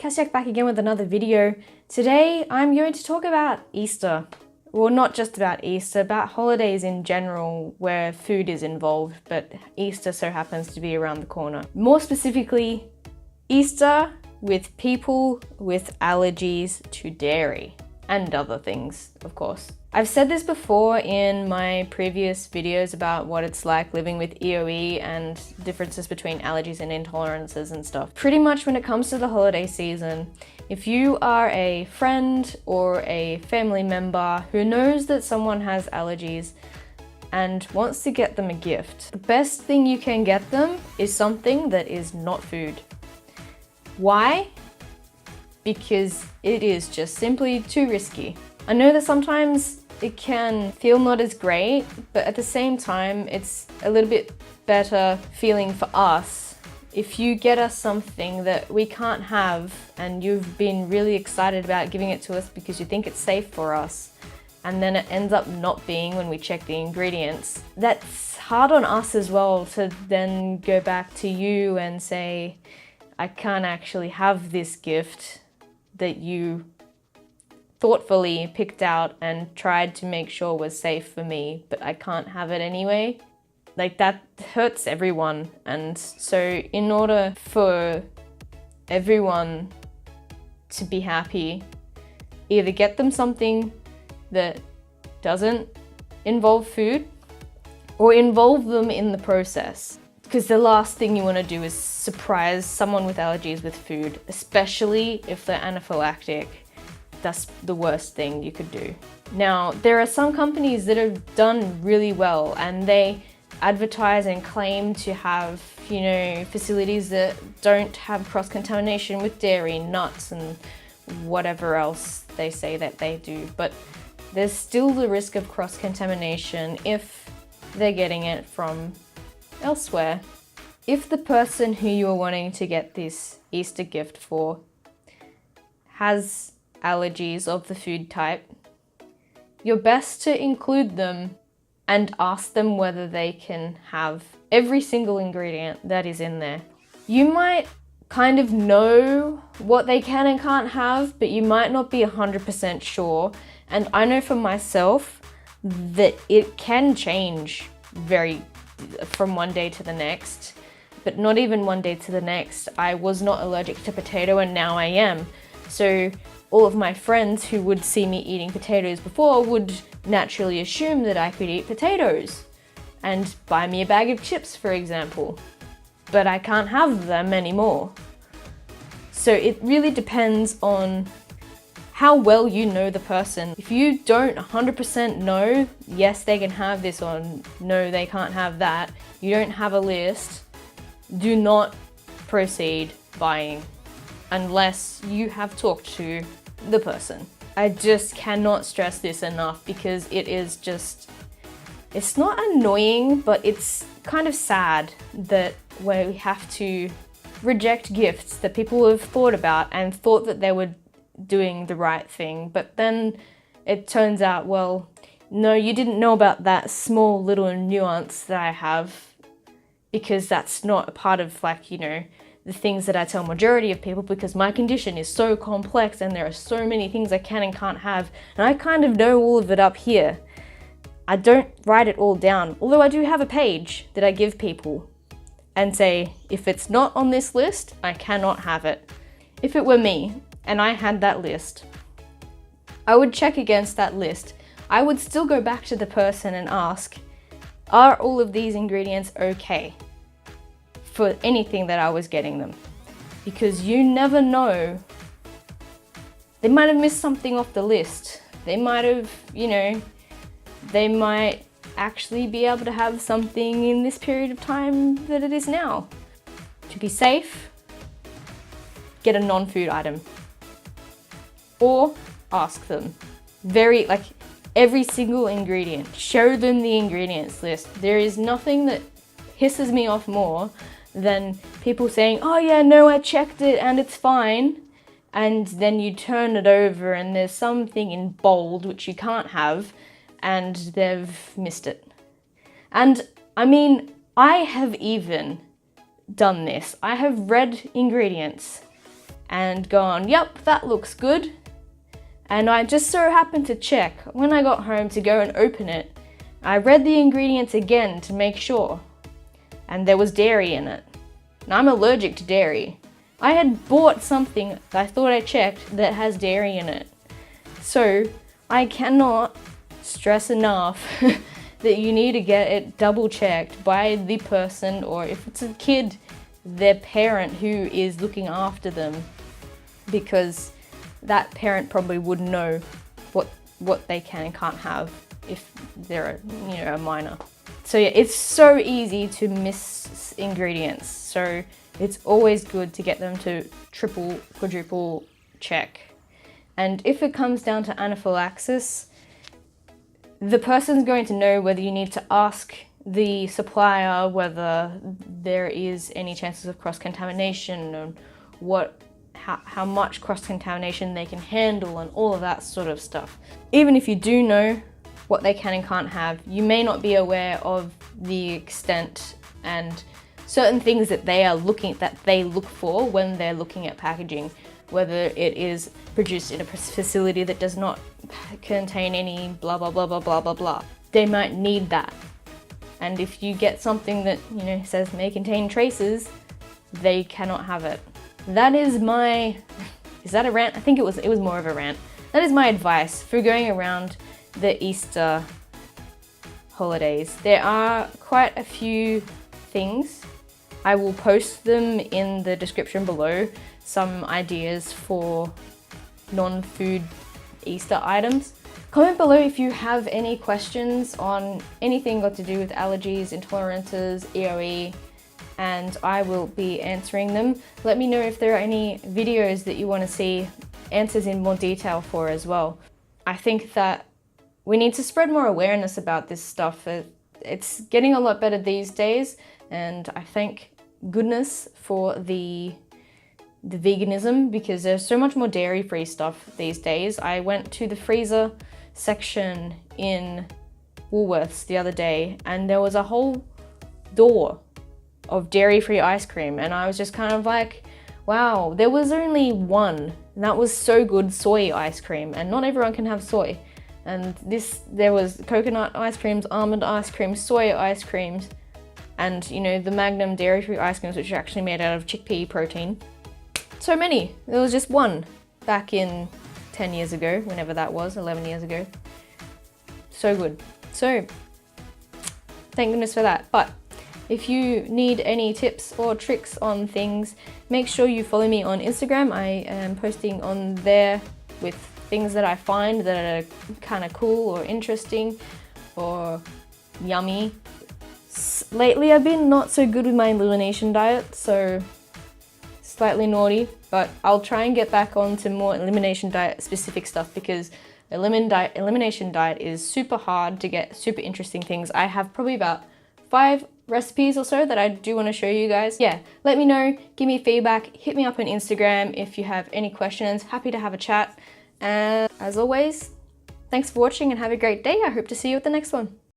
Kasiak back again with another video. Today I'm going to talk about Easter. Well, not just about Easter, about holidays in general where food is involved, but Easter so happens to be around the corner. More specifically, Easter with people with allergies to dairy and other things, of course. I've said this before in my previous videos about what it's like living with EOE and differences between allergies and intolerances and stuff. Pretty much when it comes to the holiday season, if you are a friend or a family member who knows that someone has allergies and wants to get them a gift, the best thing you can get them is something that is not food. Why? Because it is just simply too risky. I know that sometimes it can feel not as great, but at the same time, it's a little bit better feeling for us if you get us something that we can't have and you've been really excited about giving it to us because you think it's safe for us, and then it ends up not being when we check the ingredients. That's hard on us as well to then go back to you and say, I can't actually have this gift that you thoughtfully picked out and tried to make sure was safe for me, but I can't have it anyway. Like, that hurts everyone. And so in order for everyone to be happy, either get them something that doesn't involve food or involve them in the process. Because the last thing you want to do is surprise someone with allergies with food, especially if they're anaphylactic. That's the worst thing you could do. Now, there are some companies that have done really well and they advertise and claim to have, facilities that don't have cross-contamination with dairy, nuts, and whatever else they say that they do. But there's still the risk of cross-contamination if they're getting it from elsewhere. If the person who you're wanting to get this Easter gift for has allergies of the food type, you're best to include them and ask them whether they can have every single ingredient that is in there. You might kind of know what they can and can't have, but you might not be 100% sure. And I know for myself that it can change from one day to the next, but not even one day to the next. I was not allergic to potato and now I am. So all of my friends who would see me eating potatoes before would naturally assume that I could eat potatoes and buy me a bag of chips, for example. But I can't have them anymore. So it really depends on how well you know the person. If you don't 100% know, yes, they can have this, or no, they can't have that, you don't have a list, do not proceed buying unless you have talked to the person. I just cannot stress this enough because it is just, it's not annoying, but it's kind of sad that we have to reject gifts that people have thought about and thought that they were doing the right thing, but then it turns out, well, no, you didn't know about that small little nuance that I have, because that's not a part of, the things that I tell majority of people, because my condition is so complex and there are so many things I can and can't have, and I kind of know all of it up here. I don't write it all down, although I do have a page that I give people and say, if it's not on this list, I cannot have it. If it were me and I had that list, I would check against that list. I would still go back to the person and ask, are all of these ingredients okay for anything that I was getting them? Because you never know. They might have missed something off the list. They might have, they might actually be able to have something in this period of time that it is now. To be safe, get a non-food item. Or ask them. Every single ingredient. Show them the ingredients list. There is nothing that pisses me off more than people saying, oh yeah, no, I checked it and it's fine. And then you turn it over and there's something in bold which you can't have and they've missed it. And I mean, I have even done this. I have read ingredients and gone, yep, that looks good. And I just so happened to check when I got home to go and open it. I read the ingredients again to make sure, and there was dairy in it. And I'm allergic to dairy. I had bought something that I thought I checked that has dairy in it. So I cannot stress enough that you need to get it double checked by the person, or if it's a kid, their parent who is looking after them, because that parent probably would know what they can and can't have if they're a minor. So yeah, it's so easy to miss ingredients. So it's always good to get them to triple, quadruple check. And if it comes down to anaphylaxis, the person's going to know whether you need to ask the supplier whether there is any chances of cross-contamination and how much cross-contamination they can handle and all of that sort of stuff. Even if you do know what they can and can't have, you may not be aware of the extent and certain things that they look for when they're looking at packaging, whether it is produced in a facility that does not contain any blah blah blah blah blah blah blah. They might need that. And if you get something that says may contain traces, they cannot have it. That is my, is that a rant? I think it was more of a rant. That is my advice for going around the Easter holidays. There are quite a few things. I will post them in the description below, some ideas for non-food Easter items. Comment below if you have any questions on anything got to do with allergies, intolerances, EOE, and I will be answering them. Let me know if there are any videos that you want to see answers in more detail for as well. I think that we need to spread more awareness about this stuff. It's getting a lot better these days, and I thank goodness for the veganism, because there's so much more dairy-free stuff these days. I went to the freezer section in Woolworths the other day, and there was a whole door of dairy-free ice cream, and I was just kind of like, wow, there was only one, and that was So Good soy ice cream, and not everyone can have soy. And there was coconut ice creams, almond ice creams, soy ice creams, and the Magnum dairy-free ice creams, which are actually made out of chickpea protein. So many. There was just one back in 10 years ago, whenever that was, 11 years ago. So good. So, thank goodness for that. But if you need any tips or tricks on things, make sure you follow me on Instagram. I am posting on there with things that I find that are kind of cool or interesting or yummy. Lately I've been not so good with my elimination diet, so slightly naughty, but I'll try and get back onto more elimination diet specific stuff, because elimination diet is super hard to get super interesting things. I have probably about 5 recipes or so that I do want to show you guys. Yeah, let me know, give me feedback, hit me up on Instagram if you have any questions. Happy to have a chat. And as always, thanks for watching and have a great day. I hope to see you at the next one.